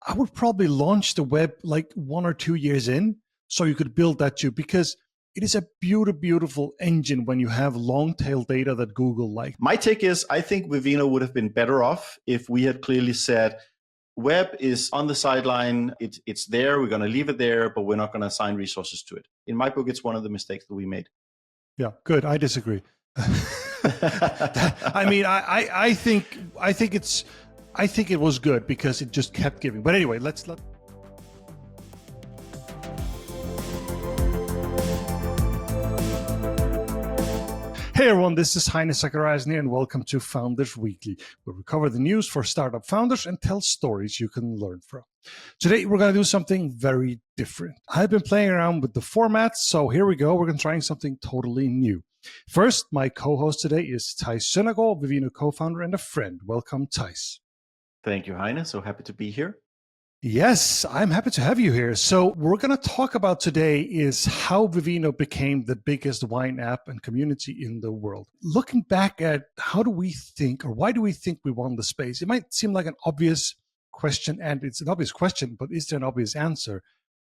I would probably launch the web like 1 or 2 years in, so you could build that too, because it is a beautiful engine when you have long tail data that Google like. My take is, I think Vivino would have been better off if we had clearly said, web is on the sideline, it's there, we're going to leave it there, but we're not going to assign resources to it. In my book, it's one of the mistakes that we made. Yeah, good. I disagree. I mean, I think it was good because it just kept giving. But anyway, let's. Hey everyone, this is Heini and Zachariassen here, and welcome to Founders Weekly, where we cover the news for startup founders and tell stories you can learn from. Today, we're going to do something very different. I've been playing around with the format, so here we go. We're going to try something totally new. First, my co-host today is Theis Søndergaard, Vivino co-founder and a friend. Welcome, Theis. Thank you, Heine. So happy to be here. Yes, I'm happy to have you here. So we're going to talk about today is how Vivino became the biggest wine app and community in the world. Looking back at how do we think, or why do we think we won the space? It might seem like an obvious question, and it's an obvious question, but is there an obvious answer?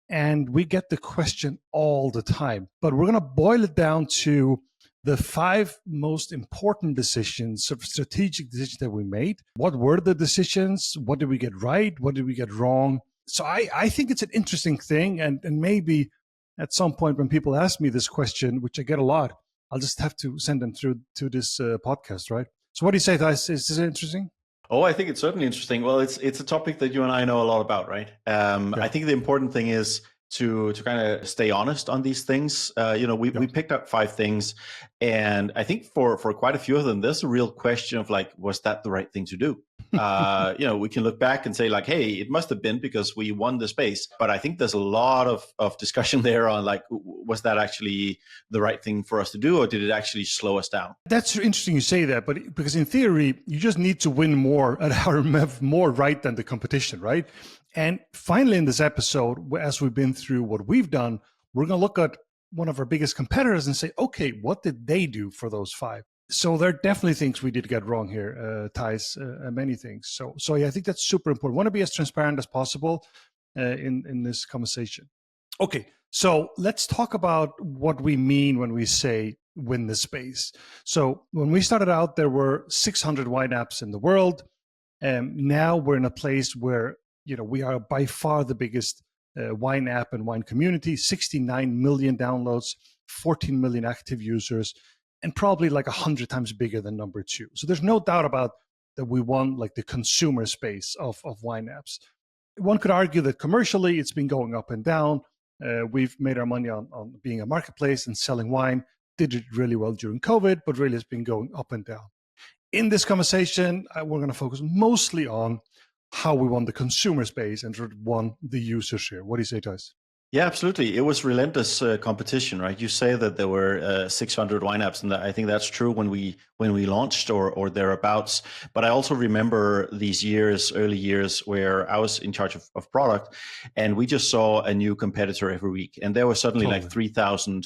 And we get the question all the time. But we're going to boil it down to the 5 most important decisions, sort of strategic decisions that we made. What were the decisions? What did we get right? What did we get wrong? So I think it's an interesting thing. And maybe at some point when people ask me this question, which I get a lot, I'll just have to send them through to this podcast, right? So what do you say, Theis? Is this interesting? Oh, I think it's certainly interesting. Well, it's a topic that you and I know a lot about, right? I think the important thing is to kind of stay honest on these things. We picked up 5 things, and I think for quite a few of them, there's a real question of like, was that the right thing to do? We can look back and say like, hey, it must have been because we won the space. But I think there's a lot of discussion there on like, was that actually the right thing for us to do, or did it actually slow us down? That's interesting you say that, but because in theory, you just need to win more and have more right than the competition, right? And finally, in this episode, as we've been through what we've done, we're going to look at one of our biggest competitors and say, okay, what did they do for those 5? So there are definitely things we did get wrong here, Theis, many things. So yeah, I think that's super important. I want to be as transparent as possible in this conversation. Okay, so let's talk about what we mean when we say win the space. So when we started out, there were 600 wine apps in the world. Now we're in a place where we are by far the biggest wine app and wine community, 69 million downloads, 14 million active users, and probably like 100 times bigger than number 2. So there's no doubt about that we won like the consumer space of wine apps. One could argue that commercially it's been going up and down. We've made our money on being a marketplace and selling wine, did it really well during COVID, but really it's been going up and down. In this conversation, we're going to focus mostly on how we won the consumer space and won the user share. What do you say, Theis? Yeah, absolutely. It was relentless competition, right? You say that there were 600 wine apps, and I think that's true when we launched or thereabouts. But I also remember these early years, where I was in charge of product, and we just saw a new competitor every week, and there were suddenly like 3,000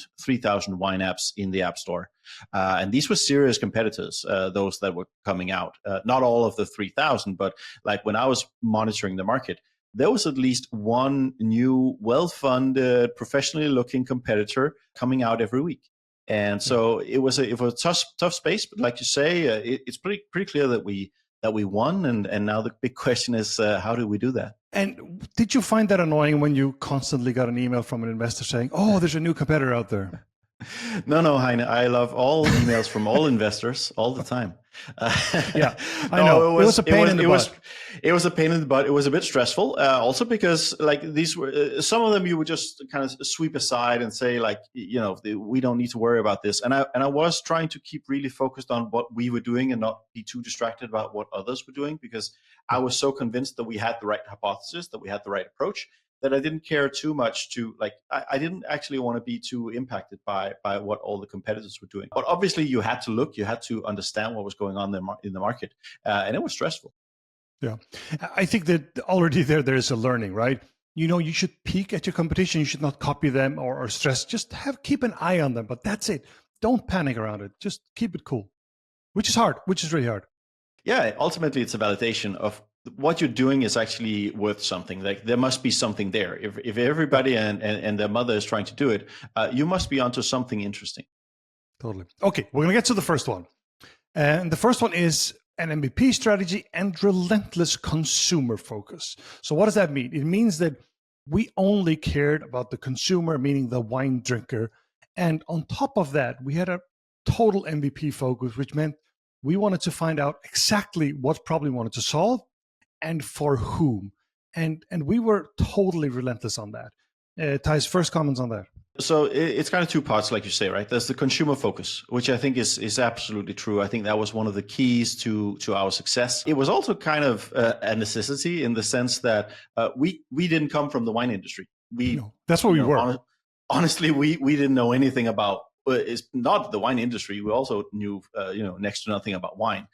wine apps in the App Store, and these were serious competitors. Those that were coming out, not all of the 3,000, but like when I was monitoring the market, there was at least one new, well-funded, professionally looking competitor coming out every week. And so it was a tough space, but like you say, it's pretty clear that we won. And now the big question is, how do we do that? And did you find that annoying when you constantly got an email from an investor saying, oh, there's a new competitor out there? No, Heine. I love all emails from all investors all the time. Yeah, I know. It was a pain in the butt. It was a pain in the butt. It was a bit stressful. Also because like these were some of them you would just kind of sweep aside and say like, we don't need to worry about this. And I was trying to keep really focused on what we were doing and not be too distracted about what others were doing, because I was so convinced that we had the right hypothesis, that we had the right approach, that I didn't care too much to like, I didn't actually want to be too impacted by what all the competitors were doing. But obviously you had to understand what was going on in the market. And it was stressful. Yeah. I think that already there is a learning, right? You should peek at your competition. You should not copy them or stress. Just keep an eye on them, but that's it. Don't panic around it. Just keep it cool, which is hard, which is really hard. Yeah, ultimately it's a validation of what you're doing is actually worth something. Like there must be something there. If everybody and their mother is trying to do it, you must be onto something interesting. Totally. Okay, we're going to get to the first one. And the first one is an MVP strategy and relentless consumer focus. So what does that mean? It means that we only cared about the consumer, meaning the wine drinker. And on top of that, we had a total MVP focus, which meant we wanted to find out exactly what problem we wanted to solve and for whom. And we were totally relentless on that. Theis, first comments on that. So it's kind of two parts, like you say, right? There's the consumer focus, which I think is absolutely true. I think that was one of the keys to our success. It was also kind of a necessity in the sense that we didn't come from the wine industry. That's what we were. Honestly, we didn't know anything about. It's not the wine industry. We also knew, next to nothing about wine.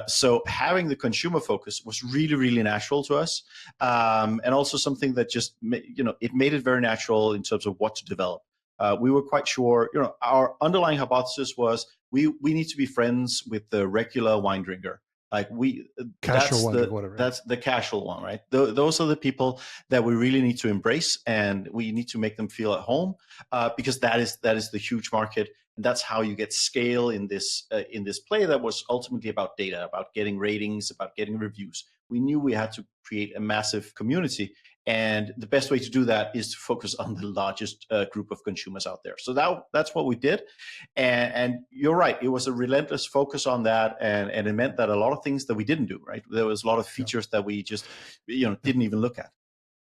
So having the consumer focus was really, really natural to us, and also something that just, it made it very natural in terms of what to develop. We were quite sure, our underlying hypothesis was we need to be friends with the regular wine drinker. Like that's the casual one, right? Those are the people that we really need to embrace, and we need to make them feel at home, because that is the huge market, and that's how you get scale in this play that was ultimately about data, about getting ratings, about getting reviews. We knew we had to create a massive community, and the best way to do that is to focus on the largest group of consumers out there. So that's what we did. And you're right, it was a relentless focus on that. And it meant that a lot of things that we didn't do, right? There was a lot of features that we just, didn't even look at.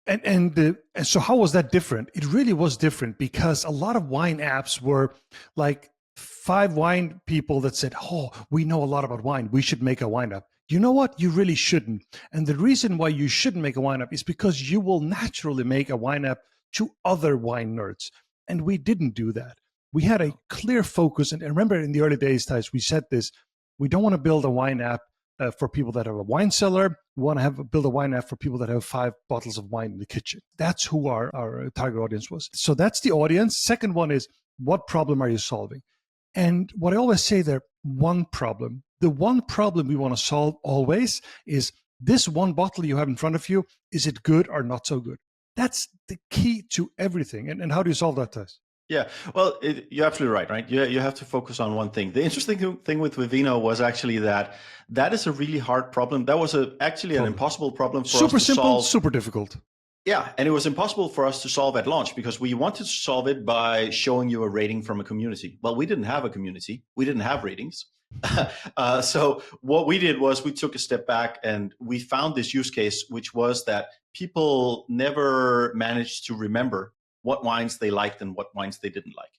And so how was that different? It really was different because a lot of wine apps were like 5 wine people that said, oh, we know a lot about wine, we should make a wine app. You know what? You really shouldn't. And the reason why you shouldn't make a wine app is because you will naturally make a wine app to other wine nerds. And we didn't do that. We had a clear focus. And remember in the early days, Theis, we said this, we don't want to build a wine app for people that have a wine cellar. We want to build a wine app for people that have 5 bottles of wine in the kitchen. That's who our target audience was. So that's the audience. Second one is, what problem are you solving? And what I always say there, one problem. The one problem we want to solve always is this one bottle you have in front of you, is it good or not so good? That's the key to everything. And how do you solve that, Theis? Yeah, well, you're absolutely right? You have to focus on one thing. The interesting thing with Vivino was actually that is a really hard problem. That was actually an impossible problem for us to solve. Super simple, super difficult. Yeah, and it was impossible for us to solve at launch because we wanted to solve it by showing you a rating from a community. Well, we didn't have a community. We didn't have ratings. So what we did was we took a step back and we found this use case, which was that people never managed to remember what wines they liked and what wines they didn't like.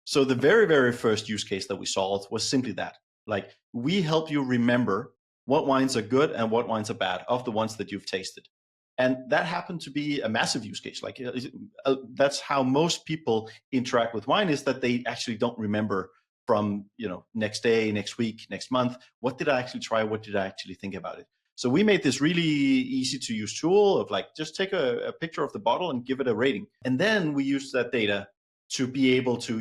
So the very, very first use case that we solved was simply that. Like, we help you remember what wines are good and what wines are bad of the ones that you've tasted. And that happened to be a massive use case. Like, that's how most people interact with wine, is that they actually don't remember from, next day, next week, next month, what did I actually try? What did I actually think about it? So we made this really easy to use tool of like, just take a picture of the bottle and give it a rating. And then we used that data to be able to,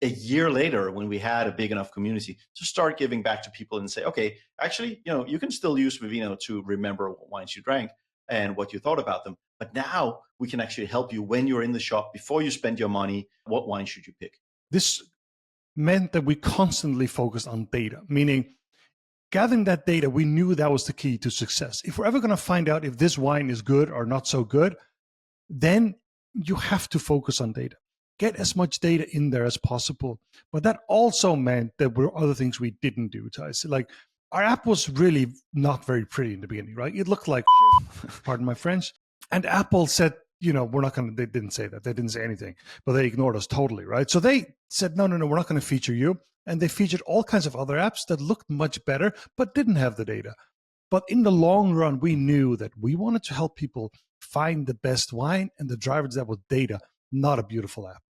a year later, when we had a big enough community, to start giving back to people and say, okay, actually, you can still use Vivino to remember what wines you drank and what you thought about them. But now we can actually help you when you're in the shop, before you spend your money, what wine should you pick? This meant that we constantly focused on data, meaning gathering that data, we knew that was the key to success. If we're ever going to find out if this wine is good or not so good, then you have to focus on data. Get as much data in there as possible. But that also meant that there were other things we didn't do, Theis. Like, our app was really not very pretty in the beginning, right? It looked like shit, pardon my French. And Apple said, we're not going to, they didn't say that. They didn't say anything, but they ignored us totally, right? So they said, no, we're not going to feature you. And they featured all kinds of other apps that looked much better, but didn't have the data. But in the long run, we knew that we wanted to help people find the best wine, and the driver did that with data, not a beautiful app.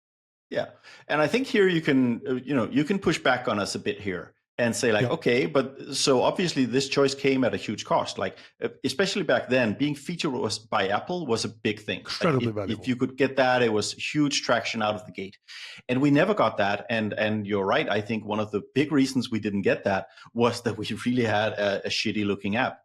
Yeah. And I think here you can, you can push back on us a bit here and say like, okay, but so obviously this choice came at a huge cost. Like, especially back then, being featured by Apple was a big thing. Incredibly valuable. If you could get that, it was huge traction out of the gate. And we never got that. And you're right. I think one of the big reasons we didn't get that was that we really had a shitty looking app.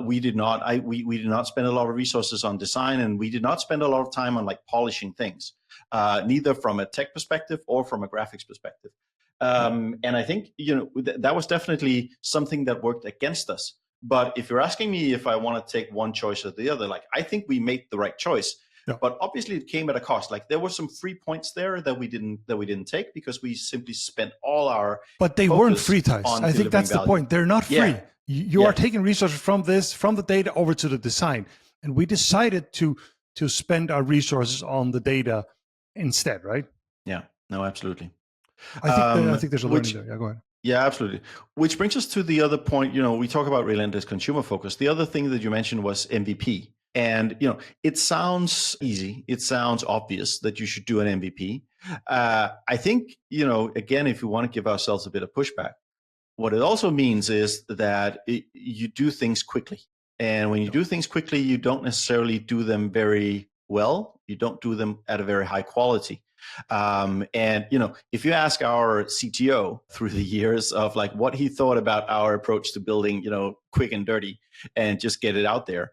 We did not. We did not spend a lot of resources on design, and we did not spend a lot of time on like polishing things, neither from a tech perspective or from a graphics perspective. And I think that was definitely something that worked against us. But if you're asking me if I want to take one choice or the other, like I think we made the right choice. Yeah. But obviously it came at a cost. Like there were some free points there that we didn't take because we simply spent all our. But they weren't free, Theis. I think that's the point. They're not free. Yeah. You are taking resources from the data over to the design, and we decided to spend our resources on the data instead, right? Yeah. No, absolutely. I think there's a learning there. Yeah, go ahead. Yeah, absolutely. Which brings us to the other point. We talk about relentless consumer focus. The other thing that you mentioned was MVP. And, it sounds easy. It sounds obvious that you should do an MVP. I think, again, if we want to give ourselves a bit of pushback, what it also means is that you do things quickly. And when you do things quickly, you don't necessarily do them very well. You don't do them at a very high quality. And if you ask our CTO through the years of like what he thought about our approach to building, quick and dirty and just get it out there,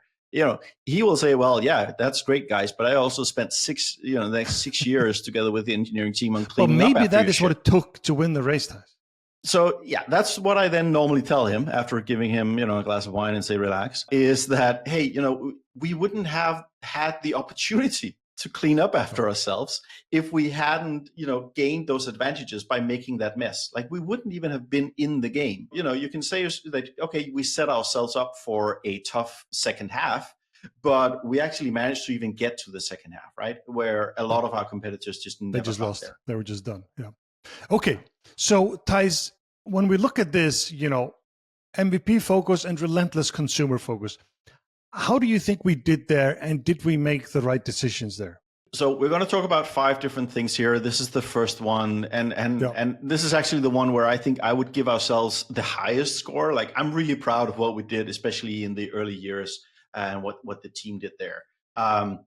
he will say, well, yeah, that's great, guys. But I also spent the next 6 years together with the engineering team on cleaning up. Well, maybe that is what it took to win the race, Theis. So yeah, that's what I then normally tell him after giving him, a glass of wine and say, relax, is that, hey, we wouldn't have had the opportunity to clean up after ourselves if we hadn't, gained those advantages by making that mess. Like we wouldn't even have been in the game. You can say that, okay, we set ourselves up for a tough second half, but we actually managed to even get to the second half, right? Where a lot of our competitors just never got lost there. They were just done. Yeah. Okay. So Theis, when we look at this, MVP focus and relentless consumer focus, how do you think we did there, and did we make the right decisions there? So we're going to talk about 5 different things here. This is the first one, and this is actually the one where I think I would give ourselves the highest score. Like I'm really proud of what we did, especially in the early years, and what the team did there. I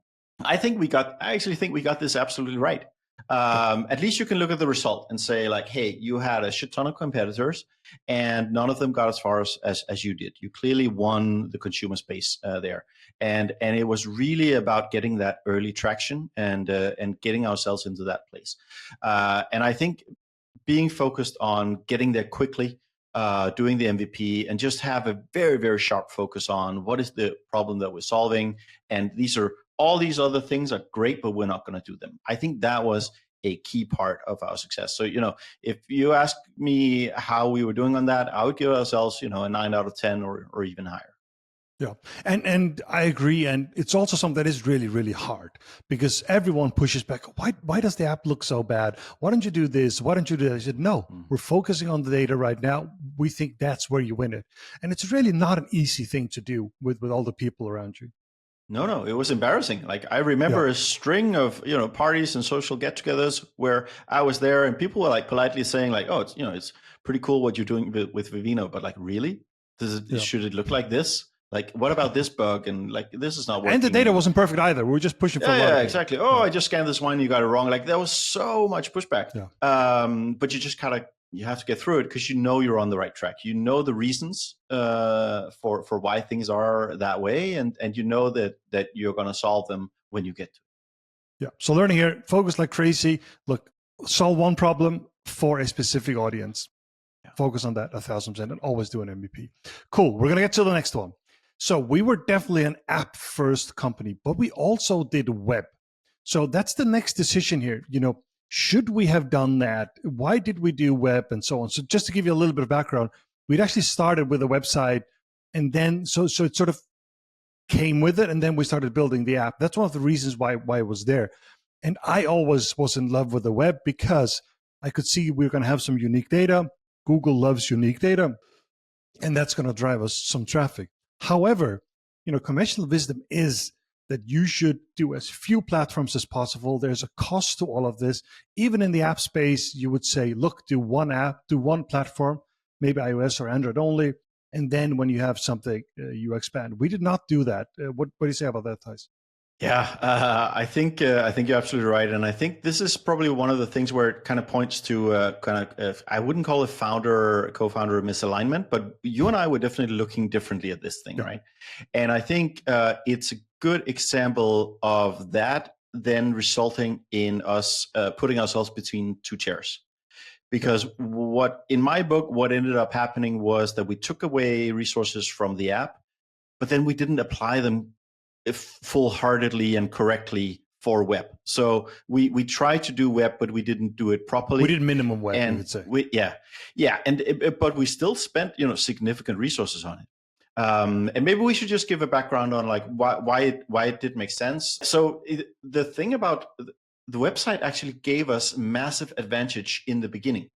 actually think we got this absolutely right. At least you can look at the result and say like, hey, you had a shit ton of competitors and none of them got as far as you did. You clearly won the consumer space there. And it was really about getting that early traction and getting ourselves into that place. And I think being focused on getting there quickly, doing the MVP, and just have a very, very sharp focus on what is the problem that we're solving. And all these other things are great, but we're not going to do them. I think that was a key part of our success. So, if you ask me how we were doing on that, I would give ourselves, a 9 out of 10 or even higher. Yeah. And I agree. And it's also something that is really, really hard because everyone pushes back. Why does the app look so bad? Why don't you do this? Why don't you do that? I said, no, we're focusing on the data right now. We think that's where you win it. And it's really not an easy thing to do with all the people around you. No, it was embarrassing. Like I remember a string of, parties and social get-togethers where I was there and people were like politely saying like, oh, it's pretty cool what you're doing with Vivino, but like, really? Should it look like this? Like, what about this bug? And like, this is not working. And the data wasn't perfect either. We were just pushing for Yeah, exactly. Oh, I just scanned this one. You got it wrong. Like there was so much pushback. Yeah. But you just you have to get through it because you're on the right track. You know the reasons for why things are that way, and you know that you're going to solve them when you get to it. Yeah. So learning here, focus like crazy. Look, solve one problem for a specific audience. Yeah. Focus on that 1,000%, and always do an MVP. Cool. We're going to get to the next one. So we were definitely an app-first company, but we also did web. So that's the next decision here. Should we have done that? Why did we do web and so on? So just to give you a little bit of background, we'd actually started with a website, and then so it sort of came with it, and then we started building the app. That's one of the reasons why it was there. And I always was in love with the web because I could see we were going to have some unique data. Google loves unique data, and that's going to drive us some traffic. However, conventional wisdom is that you should do as few platforms as possible. There's a cost to all of this. Even in the app space, you would say, look, do one app, do one platform, maybe iOS or Android only. And then when you have something, you expand. We did not do that. What do you say about that, Theis? Yeah, I think you're absolutely right, and I think this is probably one of the things where it kind of points to I wouldn't call it co-founder misalignment, but you and I were definitely looking differently at this thing, Yeah. right? And I think it's a good example of that, then resulting in us putting ourselves between two chairs. Because in my book, what ended up happening was that we took away resources from the app, but then we didn't apply them full-heartedly and correctly for web. So we tried to do web, but we didn't do it properly. We did minimum web, and you would say. But we still spent significant resources on it. And maybe we should just give a background on like why it did make sense. So the thing about the website actually gave us massive advantage in the beginning,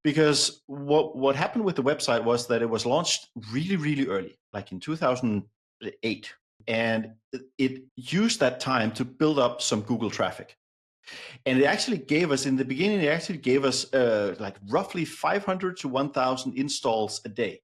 because what happened with the website was that it was launched really, really early, like in 2008. And it used that time to build up some Google traffic. And it actually gave us, in the beginning, like roughly 500 to 1,000 installs a day,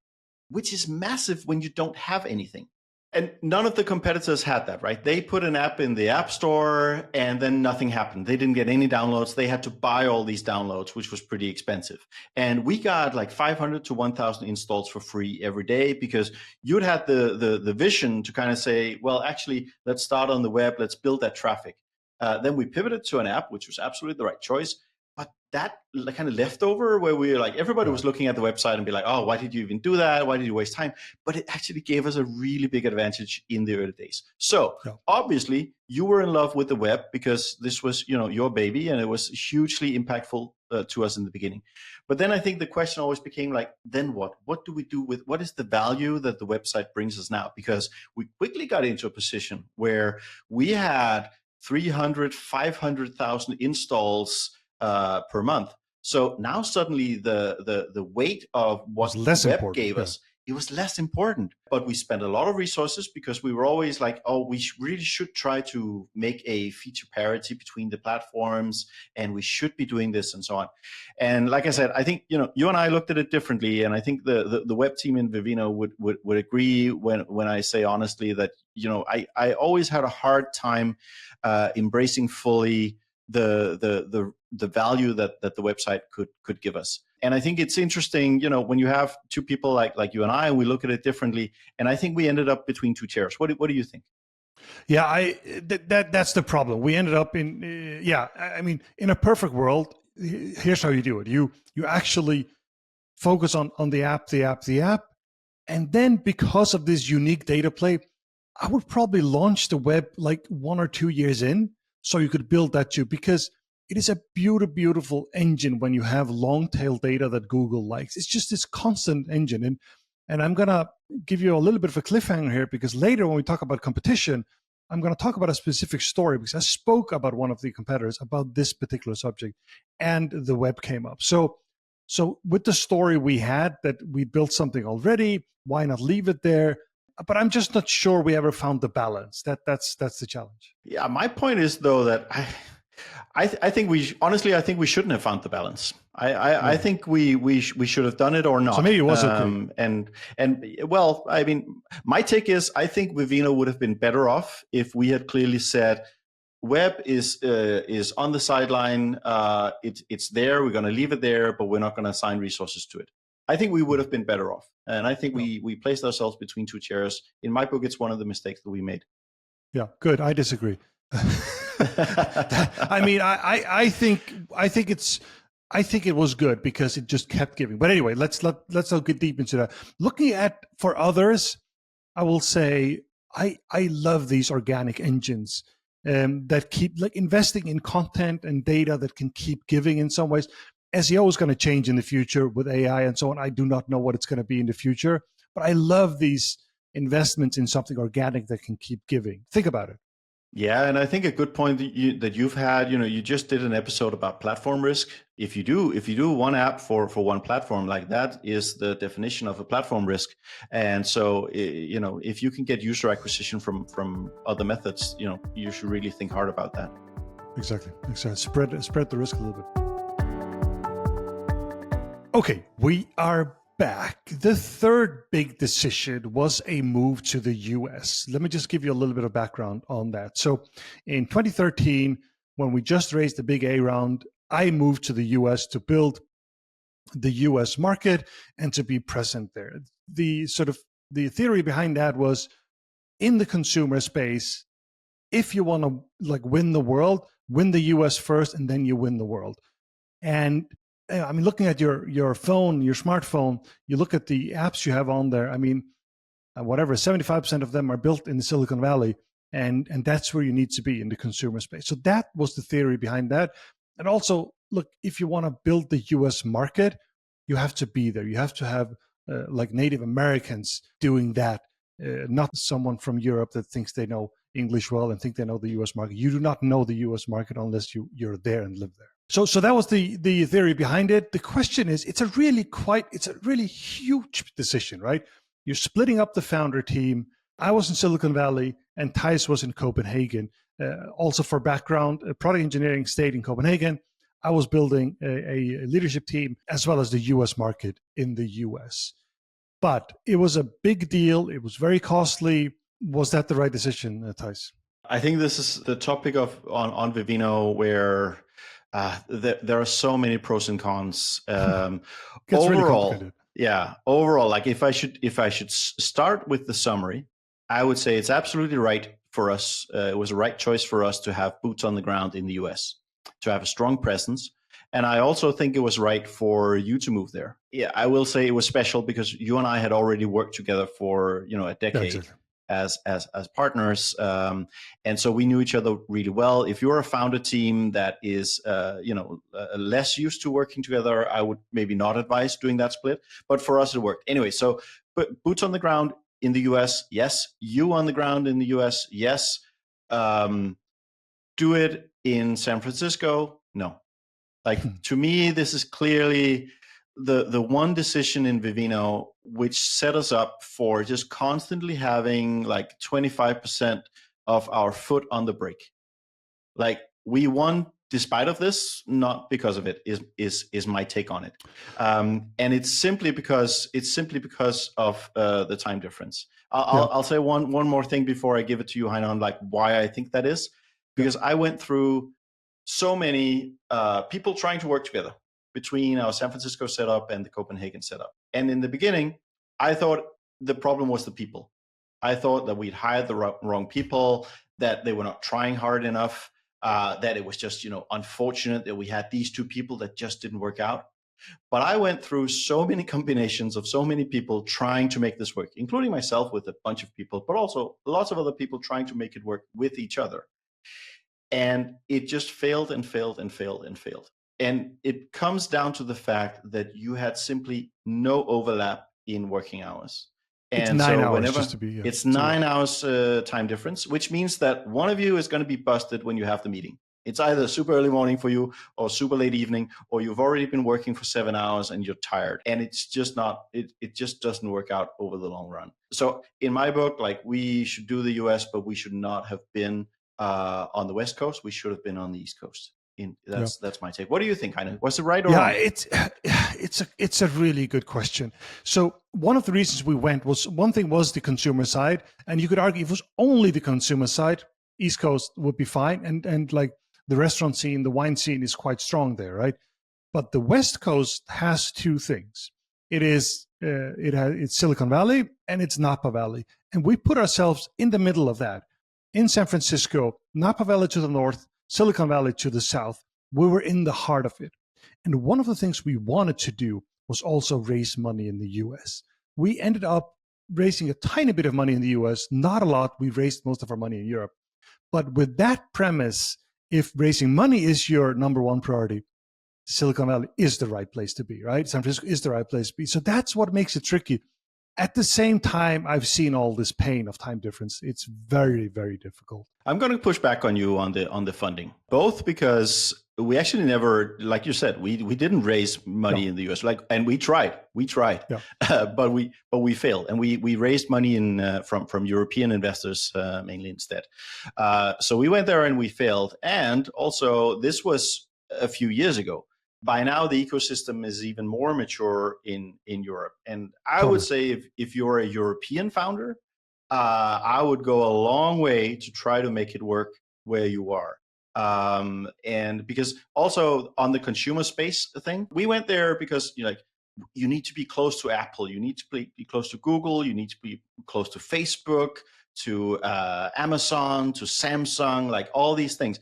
which is massive when you don't have anything. And none of the competitors had that, right? They put an app in the App Store and then nothing happened. They didn't get any downloads. They had to buy all these downloads, which was pretty expensive. And we got like 500 to 1,000 installs for free every day, because you'd had the vision to kind of say, well, actually, let's start on the web. Let's build that traffic. Then we pivoted to an app, which was absolutely the right choice. But that kind of leftover, where we were like, everybody was looking at the website and be like, oh, why did you even do that? Why did you waste time? But it actually gave us a really big advantage in the early days. So obviously you were in love with the web because this was, your baby, and it was hugely impactful to us in the beginning. But then I think the question always became like, then what? What do we do with, what is the value that the website brings us now? Because we quickly got into a position where we had 300, 500,000 installs per month. So now suddenly the weight of what the web gave us, it was less important. But we spent a lot of resources because we were always like, oh, we really should try to make a feature parity between the platforms, and we should be doing this and so on. And like I said, I think you and I looked at it differently, and I think the web team in Vivino would agree when I say honestly that I always had a hard time embracing fully the value that the website could give us. And I think it's interesting, when you have two people like you and I, we look at it differently. And I think we ended up between two chairs. What do you think? Yeah, that's the problem. We ended up in, in a perfect world, here's how you do it. You actually focus on the app. And then because of this unique data play, I would probably launch the web like 1 or 2 years in, so you could build that too, because it is a beautiful engine when you have long tail data that Google likes. It's just this constant engine. And I'm going to give you a little bit of a cliffhanger here, because later when we talk about competition, I'm going to talk about a specific story, because I spoke about one of the competitors about this particular subject, and the web came up. So with the story we had, that we built something already, why not leave it there? But I'm just not sure we ever found the balance. That's the challenge. Yeah, my point is though that I think we shouldn't have found the balance. I think we should have done it or not. So maybe it was okay. And well, I mean, my take is I think Vivino would have been better off if we had clearly said, web is on the sideline. It's there. We're going to leave it there, but we're not going to assign resources to it. I think we would have been better off. And I think we placed ourselves between two chairs. In my book, it's one of the mistakes that we made. Yeah, good. I disagree. I mean, I think it was good because it just kept giving. But anyway, let's not get deep into that. Looking at for others, I will say I love these organic engines that keep like investing in content and data that can keep giving in some ways. SEO is going to change in the future with AI and so on. I do not know what it's going to be in the future, but I love these investments in something organic that can keep giving. Think about it. Yeah, and I think a good point that you've had, you just did an episode about platform risk. If you do one app for one platform, like that is the definition of a platform risk. And so, if you can get user acquisition from other methods, you should really think hard about that. Exactly. Spread the risk a little bit. Okay, we are back, the third big decision was a move to the US. Let me just give you a little bit of background on that. So in 2013, when we just raised the big A round, I moved to the US to build the US market and to be present there. The theory behind that was, in the consumer space, if you want to win the world, win the US first, and then you win the world. And I mean, looking at your phone, your smartphone, you look at the apps you have on there. I mean, whatever, 75% of them are built in Silicon Valley, and that's where you need to be in the consumer space. So that was the theory behind that. And also, look, if you want to build the US market, you have to be there. You have to have Native Americans doing that, not someone from Europe that thinks they know English well and think they know the US market. You do not know the US market unless you're there and live there. So that was the theory behind it. The question is, it's a really huge decision, right? You're splitting up the founder team. I was in Silicon Valley and Theis was in Copenhagen. Also, for background, product engineering stayed in Copenhagen. I was building a leadership team as well as the US market in the US. But it was a big deal. It was very costly. Was that the right decision, Theis? I think this is the topic on Vivino, where there are so many pros and cons. Overall, overall, like if I should start with the summary, I would say it's absolutely right for us. It was a right choice for us to have boots on the ground in the US, to have a strong presence. And I also think it was right for you to move there. Yeah, I will say it was special because you and I had already worked together for a decade. Exactly. As partners, and so we knew each other really well. If you're a founder team that is less used to working together, I would maybe not advise doing that split, but for us it worked anyway. So boots on the ground in the US, yes. You on the ground in the US, yes. Do it in San Francisco, no. To me, this is clearly the one decision in Vivino which set us up for just constantly having 25% of our foot on the brake. We won despite of this, not because of it, is my take on it. And it's simply because of the time difference. I'll say one more thing before I give it to you, Heini, on why I think that is. Because I went through so many people trying to work together between our San Francisco setup and the Copenhagen setup. And in the beginning, I thought the problem was the people. I thought that we'd hired the wrong people, that they were not trying hard enough, that it was just, unfortunate that we had these two people that just didn't work out. But I went through so many combinations of so many people trying to make this work, including myself with a bunch of people, but also lots of other people trying to make it work with each other. And it just failed and failed and failed and failed. And it comes down to the fact that you had simply no overlap in working hours. And it's 9 hours just to be. It's 9 hours time difference, which means that one of you is going to be busted when you have the meeting. It's either super early morning for you or super late evening, or you've already been working for 7 hours and you're tired. And it's just not, it just doesn't work out over the long run. So in my book, we should do the US, but we should not have been on the West Coast. We should have been on the East Coast. That's my take. What do you think, Heini? Was it right or wrong? It's a really good question. So one of the reasons we went was, one thing was the consumer side, and you could argue if it was only the consumer side, East Coast would be fine, and the restaurant scene, the wine scene is quite strong there, right? But the West Coast has two things. It's Silicon Valley and it's Napa Valley, and we put ourselves in the middle of that. In San Francisco, Napa Valley to the north, Silicon Valley to the south, we were in the heart of it. And one of the things we wanted to do was also raise money in the US. We ended up raising a tiny bit of money in the US, not a lot. We raised most of our money in Europe. But with that premise, if raising money is your number one priority, Silicon Valley is the right place to be, right? San Francisco is the right place to be. So that's what makes it tricky. At the same time, I've seen all this pain of time difference. It's very, very difficult. I'm going to push back on you on the funding, both because we actually never, like you said, we didn't raise money in the US, and we tried, but we failed, and we raised money from European investors mainly instead. So we went there and we failed, and also this was a few years ago. By now, the ecosystem is even more mature in Europe. And I Totally. would say if you're a European founder, I would go a long way to try to make it work where you are. And because also on the consumer space thing, we went there because you need to be close to Apple, you need to be close to Google, you need to be close to Facebook, to Amazon, to Samsung, like all these things.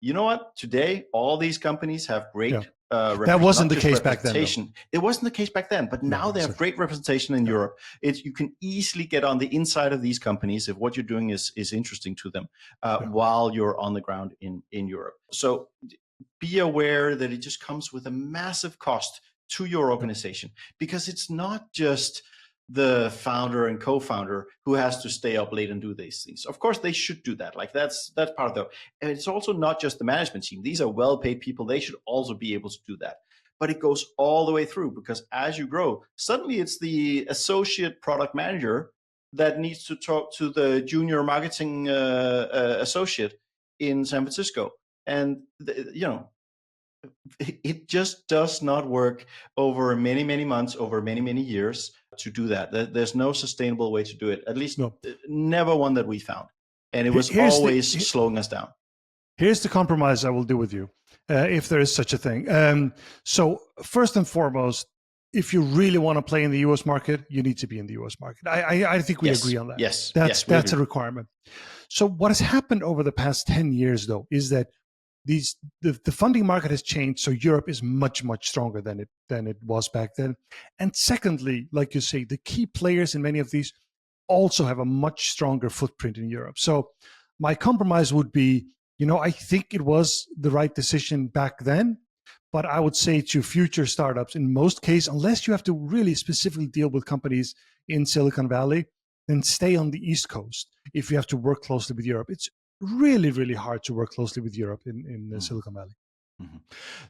You know what? Today, all these companies have great that wasn't the case back then, though. It wasn't the case back then, but now they have great representation in Europe. You can easily get on the inside of these companies if what you're doing is interesting to them while you're on the ground in Europe. So be aware that it just comes with a massive cost to your organization, because it's not just the founder and co-founder who has to stay up late and do these things. Of course, they should do that. Like that's part of it. And it's also not just the management team. These are well-paid people. They should also be able to do that. But it goes all the way through, because as you grow, suddenly it's the associate product manager that needs to talk to the junior marketing associate in San Francisco. And it just does not work over many, many months, over many, many years to do that. There's no sustainable way to do it, at least never one that we found. And it was always slowing us down. Here's the compromise I will do with you, if there is such a thing. So first and foremost, if you really want to play in the US market, you need to be in the US market. I think we agree on that. Yes. That's a requirement. So what has happened over the past 10 years, though, is that the funding market has changed, so Europe is much, much stronger than it was back then. And secondly, like you say, the key players in many of these also have a much stronger footprint in Europe. So my compromise would be, I think it was the right decision back then, but I would say to future startups, in most cases, unless you have to really specifically deal with companies in Silicon Valley, then stay on the East Coast if you have to work closely with Europe. It's really, really hard to work closely with Europe in Silicon Valley. Mm-hmm.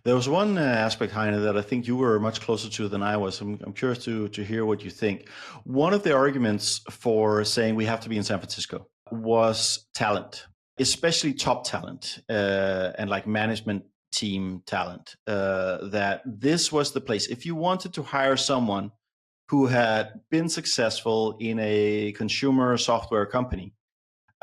There was one aspect, Heine, that I think you were much closer to than I was. I'm curious to hear what you think. One of the arguments for saying we have to be in San Francisco was talent, especially top talent and like management team talent, that this was the place. If you wanted to hire someone who had been successful in a consumer software company,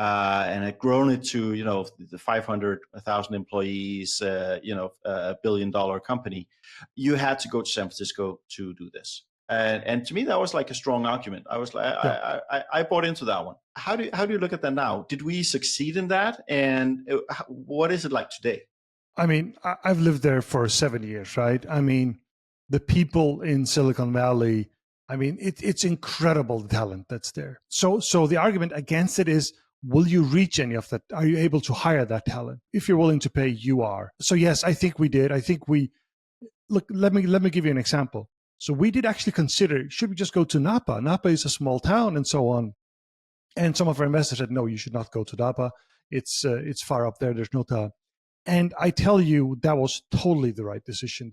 and had grown it to, the 500,000 employees, a $1 billion company, you had to go to San Francisco to do this. And to me, that was like a strong argument. I was like, I bought into that one. How do you look at that now? Did we succeed in that? And what is it like today? I mean, I've lived there for 7 years, right? I mean, the people in Silicon Valley, I mean, it's incredible, the talent that's there. So the argument against it is, will you reach any of that? Are you able to hire that talent? If you're willing to pay, you are. So yes, I think we did. I think look, let me give you an example. So we did actually consider, should we just go to Napa? Napa is a small town and so on. And some of our investors said, no, you should not go to Napa. It's far up there. There's no talent. And I tell you, that was totally the right decision.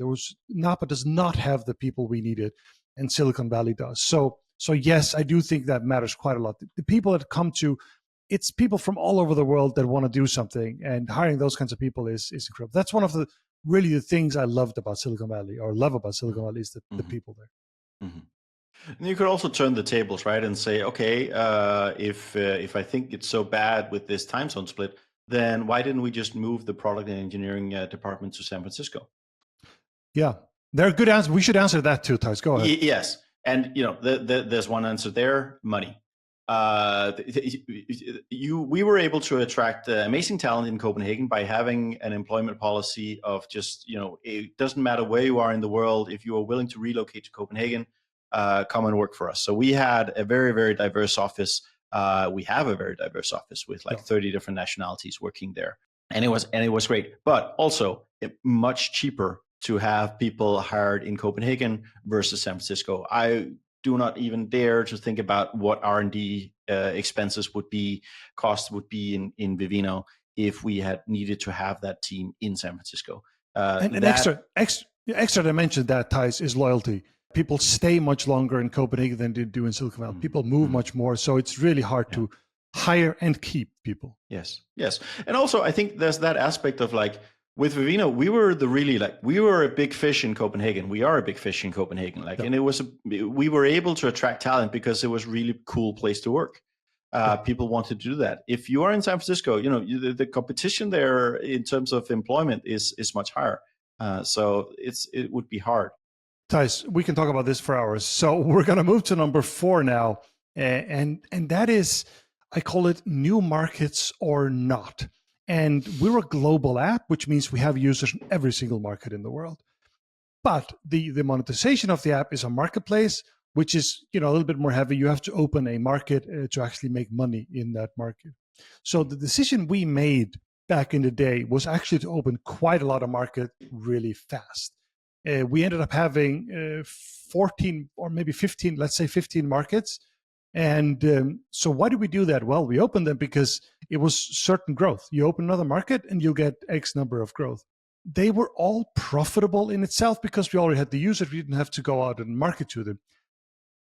Napa does not have the people we needed, and Silicon Valley does. So yes, I do think that matters quite a lot. The people that come to, it's people from all over the world that want to do something, and hiring those kinds of people is incredible. That's one of the things I loved about Silicon Valley, or love about Silicon Valley, is the people there. Mm-hmm. And you could also turn the tables, right, and say, okay, if I think it's so bad with this time zone split, then why didn't we just move the product and engineering department to San Francisco? Yeah, there are good answers. We should answer that too, Theis. Go ahead. Yes, and there's one answer there: money. We were able to attract amazing talent in Copenhagen by having an employment policy of just, it doesn't matter where you are in the world. If you are willing to relocate to Copenhagen, come and work for us. So we had a very, very diverse office. We have a very diverse office with 30 different nationalities working there. And it was great, but also much cheaper to have people hired in Copenhagen versus San Francisco. I do not even dare to think about what R&D expenses costs would be in Vivino if we had needed to have that team in San Francisco. And extra dimension that, Theis, is loyalty. People stay much longer in Copenhagen than they do in Silicon Valley. People move much more, so it's really hard to hire and keep people. Yes. And also, I think there's that aspect of With Vivino, we were a big fish in Copenhagen. We are a big fish in Copenhagen. And we were able to attract talent because it was a really cool place to work. People wanted to do that. If you are in San Francisco, the competition there in terms of employment is much higher. So it would be hard. Theis, we can talk about this for hours. So we're going to move to number 4 now. And that is, I call it new markets or not. And we're a global app, which means we have users in every single market in the world. But the monetization of the app is a marketplace, which is a little bit more heavy. You have to open a market to actually make money in that market. So the decision we made back in the day was actually to open quite a lot of market really fast. We ended up having 14 or maybe 15, let's say 15 markets. And so why did we do that? Well, we opened them because it was certain growth. You open another market and you'll get X number of growth. They were all profitable in itself because we already had the users. We didn't have to go out and market to them.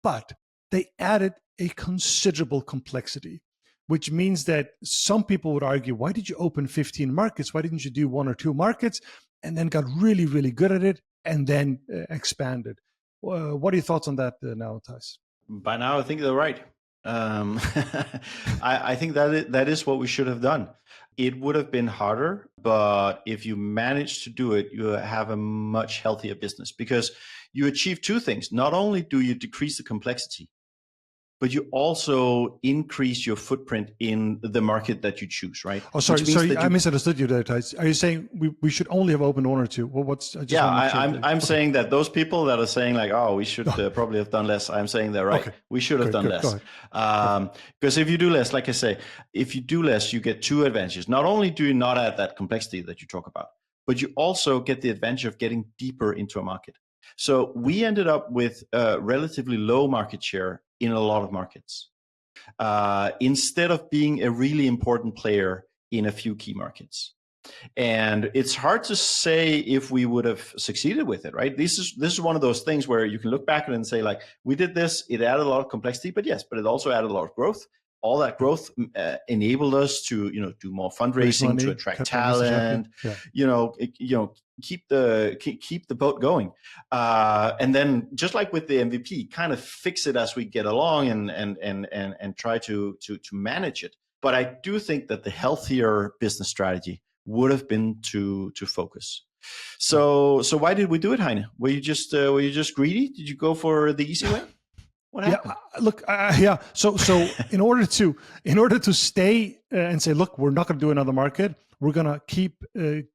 But they added a considerable complexity, which means that some people would argue, why did you open 15 markets? Why didn't you do 1 or 2 markets and then got really, really good at it and then expanded? What are your thoughts on that now, Theis? By now, I think they're right. I think that is what we should have done. It would have been harder, but if you manage to do it, you have a much healthier business because you achieve 2 things. Not only do you decrease the complexity, but you also increase your footprint in the market that you choose, right? Oh, sorry, I misunderstood you there, Theis. Are you saying we should only have opened 1 or 2? Well, I'm saying that those people that are saying like, oh, we should probably have done less. I'm saying they're right. Okay. We should have done less. Because if you do less, like I say, if you do less, you get 2 advantages. Not only do you not add that complexity that you talk about, but you also get the advantage of getting deeper into a market. So we ended up with a relatively low market share in a lot of markets, instead of being a really important player in a few key markets. And it's hard to say if we would have succeeded with it, right? This is one of those things where you can look back at it and say, like, we did this, it added a lot of complexity, but it also added a lot of growth. All that growth enabled us to, do more fundraising, to attract talent, keep the boat going, and then just like with the MVP, kind of fix it as we get along and try to manage it. But I do think that the healthier business strategy would have been to focus. So why did we do it, Heine? Were you just greedy? Did you go for the easy way? What happened? So in order to stay and say, look, we're not going to do another market. We're going to keep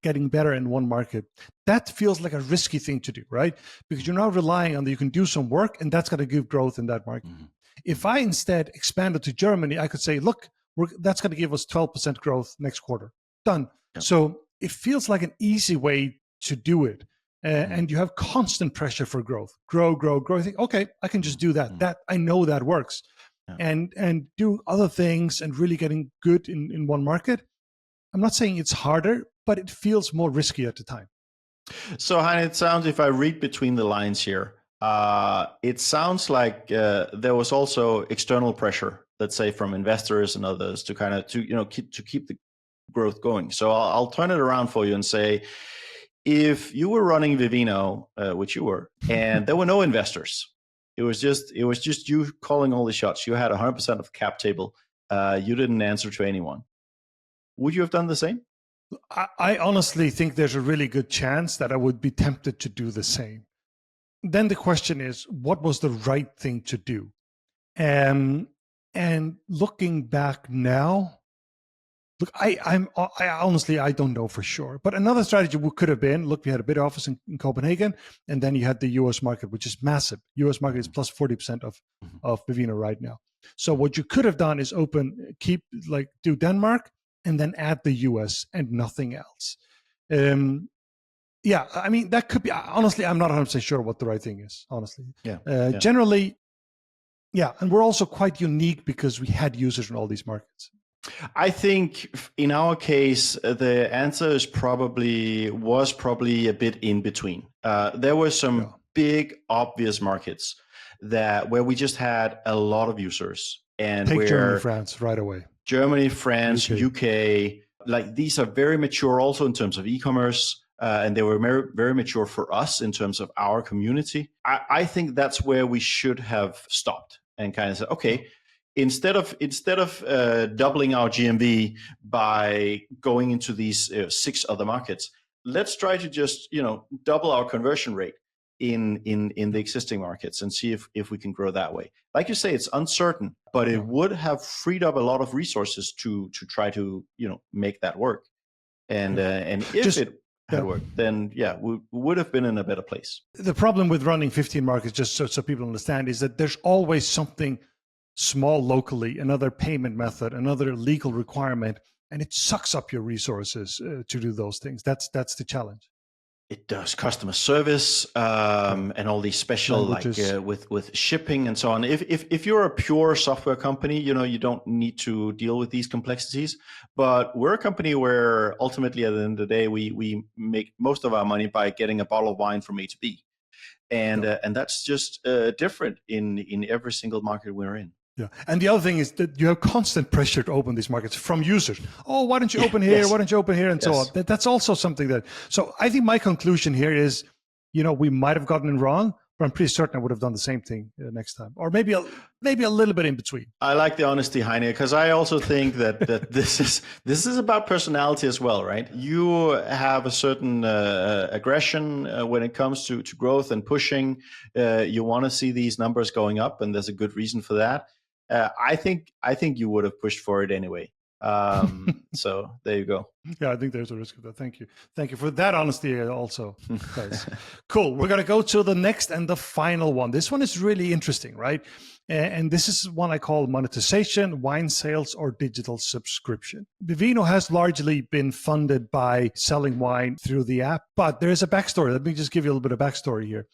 getting better in one market. That feels like a risky thing to do, right? Because you're now relying on that you can do some work and that's going to give growth in that market. Mm-hmm. If I instead expanded to Germany, I could say, look, that's going to give us 12% growth next quarter. Done. Yep. So it feels like an easy way to do it. And you have constant pressure for growth. Grow. I think, okay, I can just do that. That I know that works. Yeah. And do other things and really getting good in one market. I'm not saying it's harder, but it feels more risky at the time. So, Heine, it sounds, if I read between the lines here, it sounds like there was also external pressure, let's say from investors and others, to kind of keep the growth going. So I'll turn it around for you and say, if you were running Vivino, which you were, and there were no investors, it was just you calling all the shots. You had 100% of the cap table. You didn't answer to anyone. Would you have done the same? I honestly think there's a really good chance that I would be tempted to do the same. Then the question is, what was the right thing to do? And looking back now, look, I honestly, I don't know for sure. But another strategy could have been, look, we had a big office in Copenhagen, and then you had the US market, which is massive. US market is plus 40% of Vivino right now. So what you could have done is do Denmark, and then add the US and nothing else. I mean, that could be, honestly, I'm not 100% sure what the right thing is, honestly. Generally, and we're also quite unique because we had users in all these markets. I think in our case, the answer was probably a bit in between. There were some big, obvious markets where we just had a lot of users. And Take Germany, France right away. Germany, France, UK, Like these are very mature also in terms of e-commerce. And they were very, very mature for us in terms of our community. I think that's where we should have stopped and kind of said, okay, instead of doubling our GMV by going into these 6 other markets, let's try to just double our conversion rate in the existing markets and see if we can grow that way. Like you say, it's uncertain, but it would have freed up a lot of resources to try to make that work. And if it had worked, then we would have been in a better place. The problem with running 15 markets, just so people understand, is that there's always something small locally, another payment method, another legal requirement, and it sucks up your resources to do those things. That's the challenge. It does customer service and all these special languages. Like with shipping and so on. If you're a pure software company, you don't need to deal with these complexities. But we're a company where ultimately at the end of the day, we make most of our money by getting a bottle of wine from A to B, and that's just different in every single market we're in. Yeah, and the other thing is that you have constant pressure to open these markets from users. Oh, why don't you open here? Why don't you open here? And so on. That's also something that. So I think my conclusion here is, we might have gotten it wrong, but I'm pretty certain I would have done the same thing next time, or maybe a little bit in between. I like the honesty, Heini, because I also think that this is about personality as well, right? You have a certain aggression when it comes to growth and pushing. You want to see these numbers going up, and there's a good reason for that. I think you would have pushed for it anyway. So there you go. Yeah, I think there's a risk of that. Thank you for that honesty also, guys. Cool. We're going to go to the next and the final one. This one is really interesting, right? And this is one I call monetization, wine sales, or digital subscription. Vivino has largely been funded by selling wine through the app, but there is a backstory. Let me just give you a little bit of backstory here.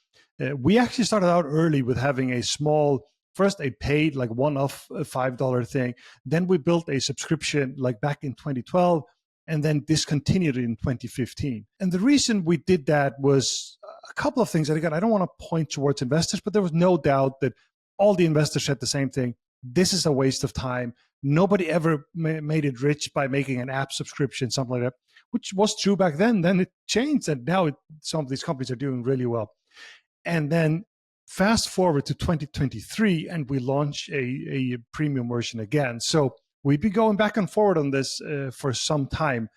We actually started out early with having a small, first a paid like one-off $5 thing. Then we built a subscription like back in 2012, and then discontinued it in 2015. And the reason we did that was a couple of things. And again, I don't want to point towards investors, but there was no doubt that all the investors said the same thing. This is a waste of time. Nobody ever made it rich by making an app subscription, something like that, which was true back then. Then it changed, and now some of these companies are doing really well. And then fast forward to 2023, and we launch a premium version again. So we've been going back and forward on this for some time.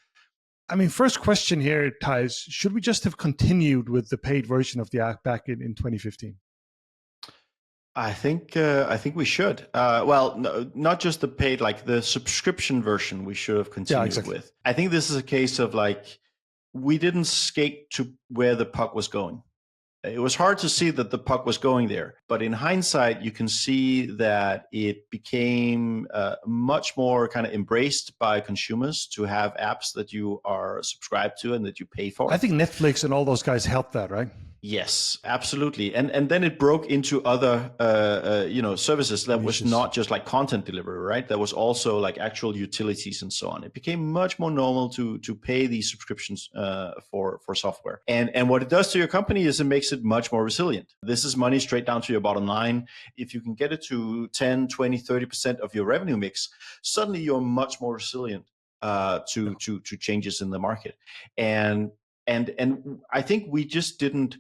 I mean, first question here, Theis, should we just have continued with the paid version of the app back in 2015? I think we should. Well, no, not just the paid, like the subscription version we should have continued with. I think this is a case of like, we didn't skate to where the puck was going. It was hard to see that the puck was going there, but in hindsight, you can see that it became much more kind of embraced by consumers to have apps that you are subscribed to and that you pay for. I think Netflix and all those guys helped that, right? Yes, absolutely. And then it broke into other services that was not just like content delivery, right? That was also like actual utilities and so on. It became much more normal to pay these subscriptions for software. And what it does to your company is it makes it much more resilient. This is money straight down to your bottom line. If you can get it to 10, 20, 30% of your revenue mix, suddenly you're much more resilient to changes in the market. And I think we just didn't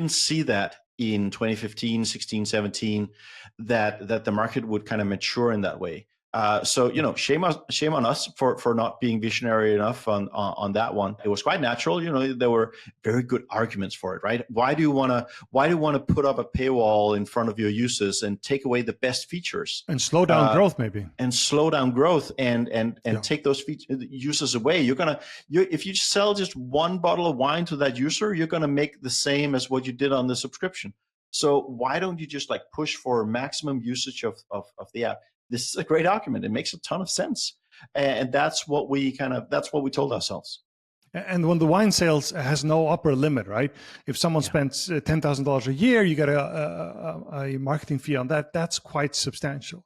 see that in 2015, 16, 17, that the market would kind of mature in that way. So, shame on us for not being visionary enough on that one. It was quite natural. There were very good arguments for it, right? Why do you want to put up a paywall in front of your users and take away the best features and slow down growth, maybe? And slow down growth and take those users away. If you sell just one bottle of wine to that user, you're going to make the same as what you did on the subscription. So why don't you just like push for maximum usage of the app? This is a great argument. It makes a ton of sense. And that's what we told ourselves. And when the wine sales has no upper limit, right? If someone spends $10,000 a year, you get a marketing fee on that. That's quite substantial.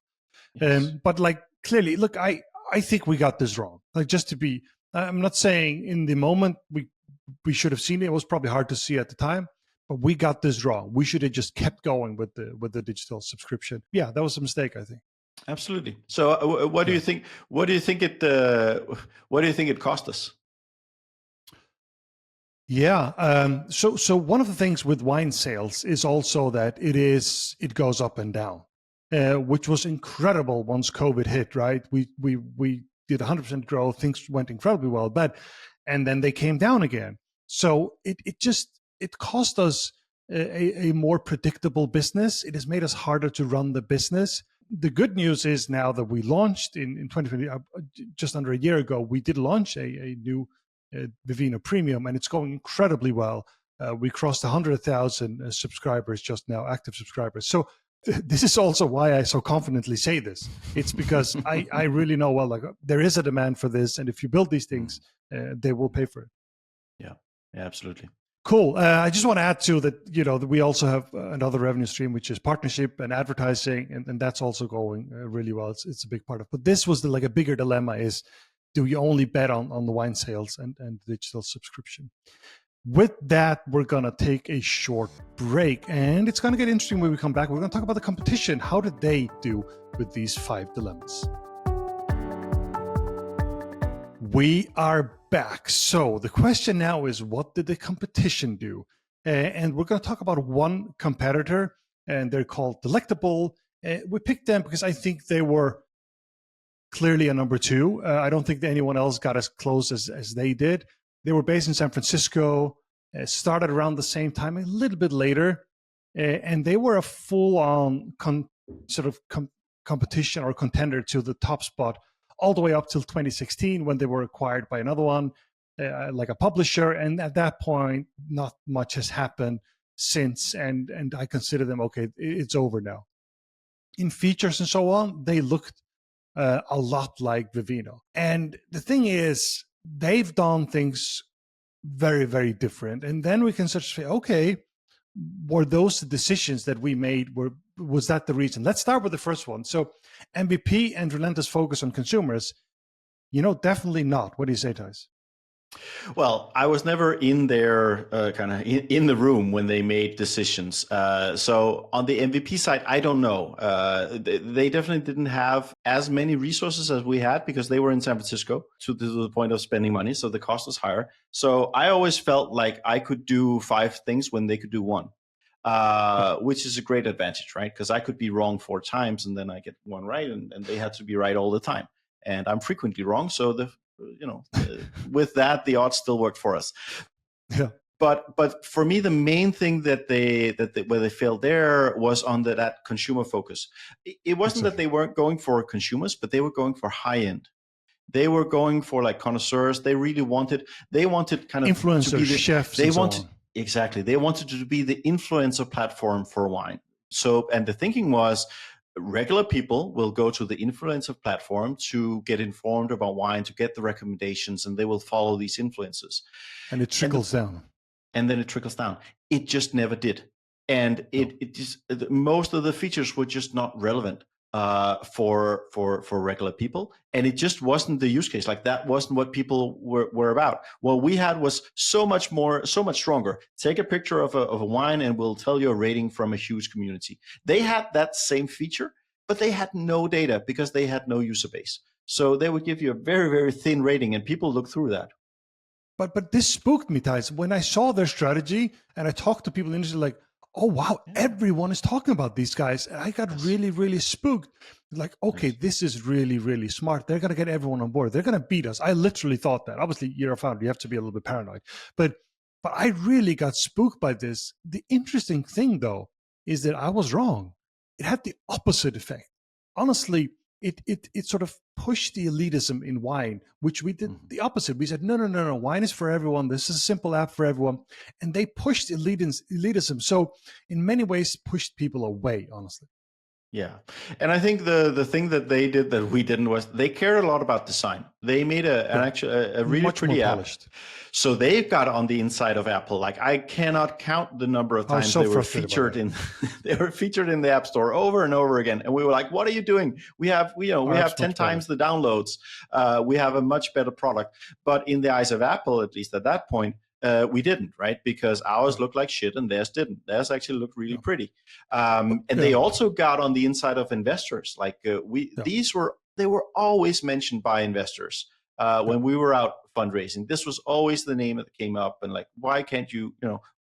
Yes. But like clearly, look, I think we got this wrong. Like just to be, I'm not saying in the moment we should have seen it. It was probably hard to see at the time, but we got this wrong. We should have just kept going with the digital subscription. Yeah, that was a mistake, I think. Absolutely. So, what do you think? What do you think it? What do you think it cost us? Yeah. So one of the things with wine sales is also that it goes up and down, which was incredible once COVID hit. Right. We did 100% growth. Things went incredibly well, and then they came down again. So it cost us a more predictable business. It has made us harder to run the business. The good news is now that we launched in 2020, just under a year ago, we did launch a new Vivino Premium, and it's going incredibly well. We crossed 100,000 subscribers just now, active subscribers. So this is also why I so confidently say this. It's because I really know, well, like there is a demand for this, and if you build these things, they will pay for it. Yeah, absolutely. Cool. I just want to add to that, that we also have another revenue stream, which is partnership and advertising, and that's also going really well. It's a big part of. But this was like a bigger dilemma: is do you only bet on the wine sales and digital subscription? With that, we're gonna take a short break, and it's gonna get interesting when we come back. We're gonna talk about the competition. How did they do with these 5 dilemmas? We are back. So the question now is, what did the competition do? And we're going to talk about one competitor, and they're called Delectable. We picked them because I think they were clearly a number 2. I don't think that anyone else got as close as they did. They were based in San Francisco, started around the same time, a little bit later, and they were a full-on competition or contender to the top spot all the way up till 2016 when they were acquired by another one, like a publisher. And at that point, not much has happened since. And I consider them, okay, it's over now. In features and so on, they looked a lot like Vivino. And the thing is, they've done things very, very different. And then we can sort of say, okay, were those decisions that we made, was that the reason? Let's start with the first one. So MVP and relentless focus on consumers, definitely not. What do you say, Theis? Well, I was never in there, kind of in the room when they made decisions. So on the MVP side, I don't know. They definitely didn't have as many resources as we had because they were in San Francisco to the point of spending money. So the cost was higher. So I always felt like I could do 5 things when they could do 1. Which is a great advantage, right? Because I could be wrong 4 times and then I get 1 right, and they had to be right all the time. And I'm frequently wrong, so with that, the odds still worked for us. Yeah. But for me, the main thing that where they failed there was on that consumer focus. It wasn't that they weren't going for consumers, but they were going for high end. They were going for like connoisseurs. They wanted kind of influencers, to be chefs. They wanted. Exactly. They wanted to be the influencer platform for wine. So, and the thinking was regular people will go to the influencer platform to get informed about wine, to get the recommendations, and they will follow these influencers. And it trickles down. And then it trickles down. It just never did. And it just, most of the features were just not relevant for regular people, and it just wasn't the use case. Like that wasn't what people were about. What we had was so much stronger. Take a picture of a wine, and we'll tell you a rating from a huge community. They had that same feature, but they had no data because they had no user base. So they would give you a very, very thin rating, and people look through that. But this spooked me, Theis. When I saw their strategy and I talked to people in the industry, like, oh, wow, everyone is talking about these guys. And I got really, really spooked. Like, okay, this is really, really smart. They're going to get everyone on board. They're going to beat us. I literally thought that. Obviously, you're a founder. You have to be a little bit paranoid. But I really got spooked by this. The interesting thing, though, is that I was wrong. It had the opposite effect. Honestly, it sort of pushed the elitism in wine, which we did the opposite. We said, no, wine is for everyone. This is a simple app for everyone. And they pushed elitism. So in many ways, pushed people away, honestly. Yeah. And I think the thing that they did that we didn't was they cared a lot about design. They made a really much pretty more app. Polished. So they've got on the inside of Apple. Like I cannot count the number of times they were featured in they were featured in the App Store over and over again. And we were like, what are you doing? We have 10 times the downloads. We have a much better product. But in the eyes of Apple, at least at that point, we didn't, right? Because ours looked like shit and theirs didn't. Theirs actually looked really pretty. And they also got on the inside of investors. Like they were always mentioned by investors when we were out fundraising. This was always the name that came up, and like, why can't you,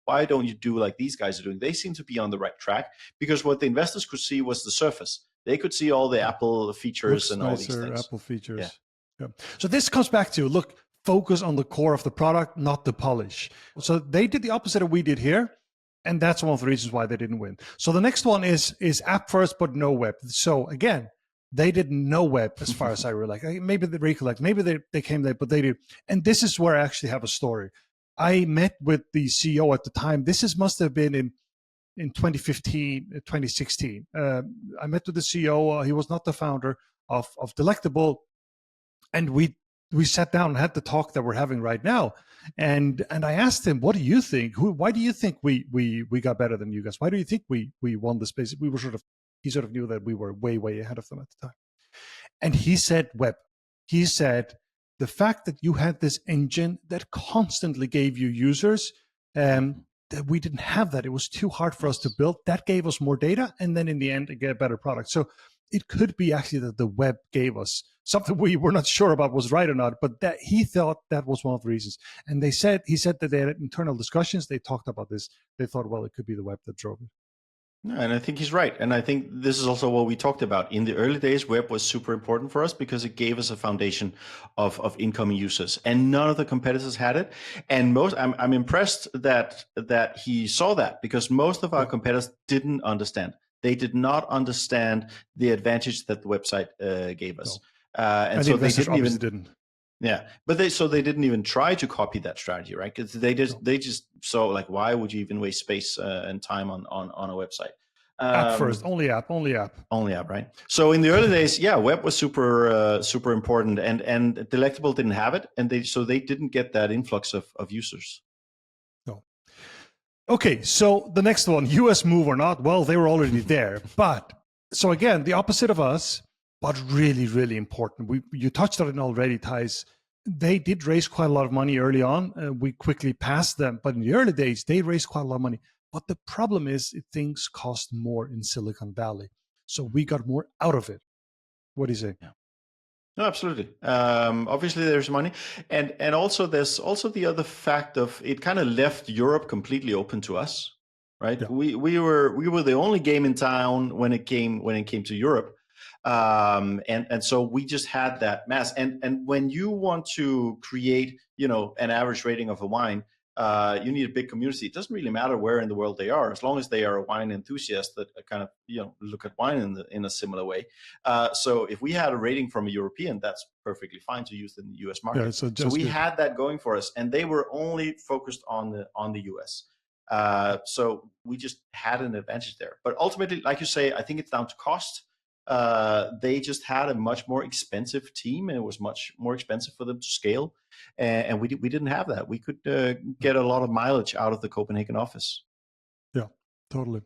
why don't you do like these guys are doing? They seem to be on the right track, because what the investors could see was the surface. They could see all the Apple features and all these things. Apple features. Yeah. So this comes back to, look, focus on the core of the product, not the polish. So they did the opposite of we did here. And that's one of the reasons why they didn't win. So the next one is app first, but no web. So again, they did no web as far as I recollect. Maybe they recollect, maybe they came late, but they did. And this is where I actually have a story. I met with the CEO at the time. Must have been in 2015, 2016. I met with the CEO. He was not the founder of Delectable. And we sat down and had the talk that we're having right now. And I asked him, what do you think? Why do you think we got better than you guys? Why do you think we won the space? He sort of knew that we were way, way ahead of them at the time. And he said web. He said, the fact that you had this engine that constantly gave you users, that we didn't have that. It was too hard for us to build. That gave us more data. And then in the end, get a better product. So it could be actually that the web gave us something we were not sure about was right or not, but that he thought that was one of the reasons. And he said that they had internal discussions. They talked about this. They thought, well, it could be the web that drove it. Yeah, and I think he's right. And I think this is also what we talked about. In the early days, web was super important for us because it gave us a foundation of incoming users, and none of the competitors had it. And I'm impressed that he saw that, because most of our competitors didn't understand. They did not understand the advantage that the website gave us. No. And so they didn't. Yeah, but they didn't even try to copy that strategy, right? Because they just saw, like, why would you even waste space and time on a website? App first, only app, right? So in the early days, web was super important, and Delectable didn't have it, and they didn't get that influx of users. No. Okay, so the next one, US move or not? Well, they were already there, but so again, the opposite of us. But really, really important. You touched on it already, Theis. They did raise quite a lot of money early on. We quickly passed them. But in the early days, they raised quite a lot of money. But the problem is things cost more in Silicon Valley. So we got more out of it. What do you say? Yeah. No, absolutely. Obviously, there's money. And also there's also the other fact of it kind of left Europe completely open to us, right? Yeah. We were the only game in town when it came to Europe. And so we just had that mass. And when you want to create, an average rating of a wine, you need a big community. It doesn't really matter where in the world they are, as long as they are a wine enthusiast that kind of, look at wine in a similar way. So if we had a rating from a European, that's perfectly fine to use in the US market. Yeah, so we had that going for us, and they were only focused on the US. So we just had an advantage there. But ultimately, like you say, I think it's down to cost. They just had a much more expensive team, and it was much more expensive for them to scale. And we didn't have that. We could get a lot of mileage out of the Copenhagen office. Yeah, totally.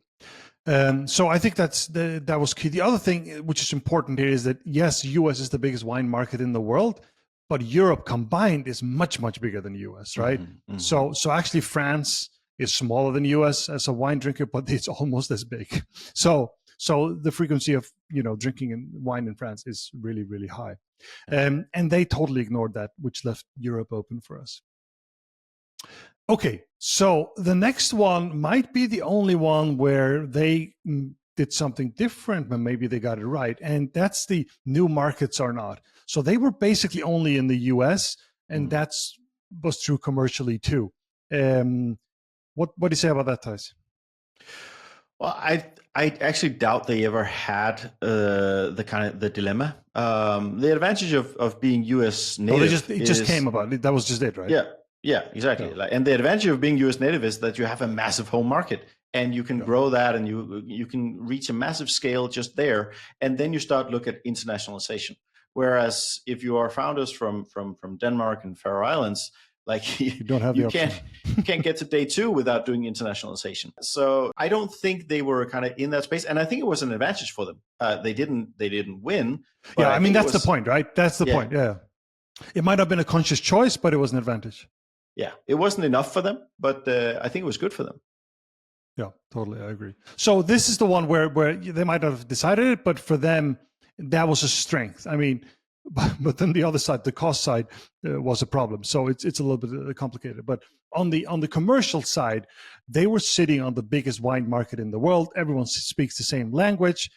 So I think that was key. The other thing which is important here is that, yes, US is the biggest wine market in the world, but Europe combined is much, much bigger than US, right? Mm-hmm, mm-hmm. So actually France is smaller than US as a wine drinker, but it's almost as big. So the frequency of drinking wine in France is really, really high, and they totally ignored that, which left Europe open for us. Okay, so the next one might be the only one where they did something different, but maybe they got it right, and that's the new markets or not. So they were basically only in the US, and that's was true commercially too. What do you say about that, Theis? Well, I actually doubt they ever had the dilemma. The advantage of being US native. It just came about. That was just it, right? Yeah, exactly. Yeah. And the advantage of being US native is that you have a massive home market, and you can grow that, and you can reach a massive scale just there, and then you start look at internationalization. Whereas if you are founders from Denmark and Faroe Islands, like you don't have you can't get to day 2 without doing internationalization. So I don't think they were kind of in that space, and I think it was an advantage for them. They didn't win. Yeah, I mean that's the point, right? That's the point. Yeah, it might have been a conscious choice, but it was an advantage. yeah, it wasn't enough for them, but I think it was good for them. Yeah, totally. I agree. So this is the one where they might not have decided it, but for them, that was a strength. I mean, but then the other side, the cost side, was a problem. So it's a little bit complicated. But on the commercial side, they were sitting on the biggest wine market in the world. Everyone speaks the same language.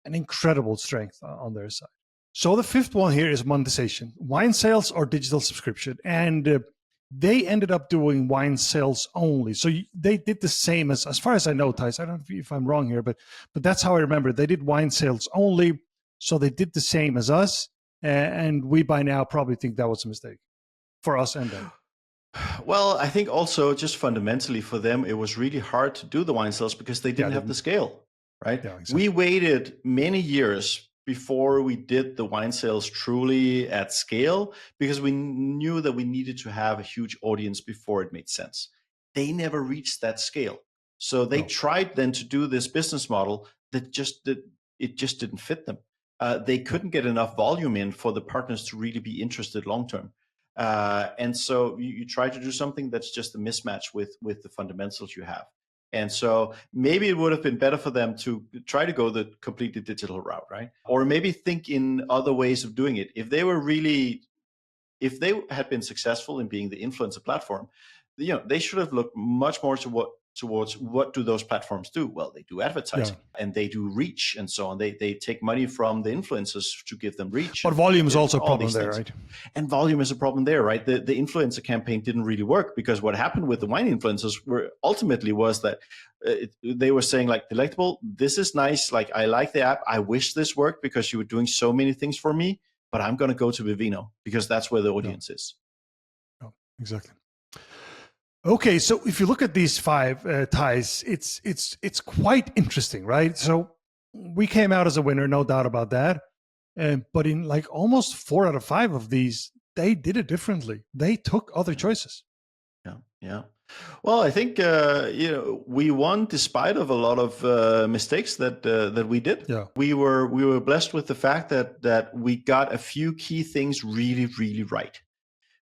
An incredible strength on their side. So the fifth one here is monetization, wine sales or digital subscription. And they ended up doing wine sales only. So they did the same as far as I know, Theis. I don't know if I'm wrong here, but that's how I remember it. They did wine sales only. So they did the same as us. And we by now probably think that was a mistake for us and them. Well, I think also just fundamentally for them, it was really hard to do the wine sales because they didn't have the scale, right? Yeah, exactly. We waited many years before we did the wine sales truly at scale because we knew that we needed to have a huge audience before it made sense. They never reached that scale. So they tried then to do this business model that just didn't fit them. They couldn't get enough volume in for the partners to really be interested long term. And so you try to do something that's just a mismatch with the fundamentals you have. And so maybe it would have been better for them to try to go the completely digital route, right? Or maybe think in other ways of doing it. If they had been successful in being the influencer platform, they should have looked much more towards what do those platforms do? Well, they do advertising and they do reach and so on. They take money from the influencers to give them reach. But volume is also a problem there, right? And volume is a problem there, right? The influencer campaign didn't really work because what happened with the wine influencers was that they were saying like, Delectable, this is nice. Like, I like the app. I wish this worked because you were doing so many things for me, but I'm going to go to Vivino because that's where the audience is. Oh, exactly. Okay, so if you look at these five Theis, it's quite interesting, right? So we came out as a winner, no doubt about that. But in like almost 4 out of 5 of these, they did it differently. They took other choices. Yeah. Well, I think we won despite of a lot of mistakes that we did. Yeah. We were blessed with the fact that we got a few key things really, really right.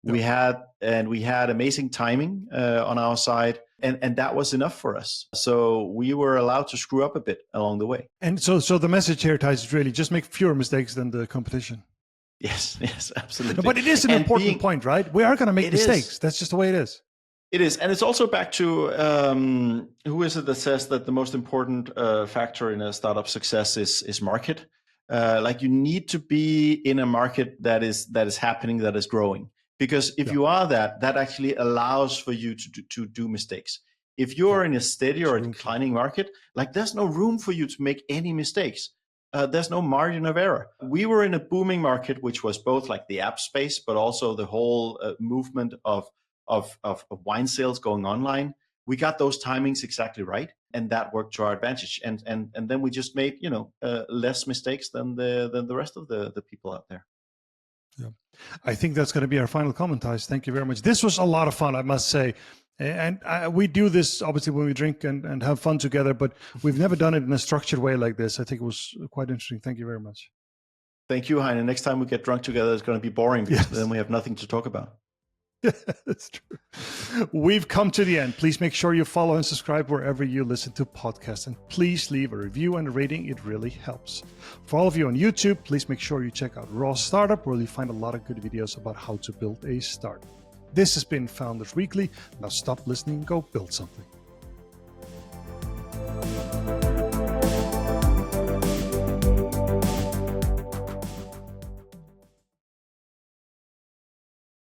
We had amazing timing on our side, and that was enough for us. So we were allowed to screw up a bit along the way. And so the message here, Theis, is really just make fewer mistakes than the competition. Yes, absolutely. No, but it is an important point, right? We are going to make mistakes. That's just the way it is. It is, and it's also back to who is it that says that the most important factor in a startup success is market. Like you need to be in a market that is happening, that is growing. Because if you are that actually allows for you to do mistakes. If you're in a steady or a declining market, like there's no room for you to make any mistakes. There's no margin of error. We were in a booming market, which was both like the app space, but also the whole movement of wine sales going online. We got those timings exactly right, and that worked to our advantage. And then we just made less mistakes than the rest of the people out there. Yeah, I think that's going to be our final comment, Theis. Thank you very much. This was a lot of fun, I must say. And we do this, obviously, when we drink and have fun together, but we've never done it in a structured way like this. I think it was quite interesting. Thank you very much. Thank you, Heine. Next time we get drunk together, it's going to be boring because then we have nothing to talk about. That's true. We've come to the end. Please make sure you follow and subscribe wherever you listen to podcasts. And please leave a review and a rating. It really helps. For all of you on YouTube, please make sure you check out Raw Startup, where you'll find a lot of good videos about how to build a startup. This has been Founders Weekly. Now stop listening and go build something.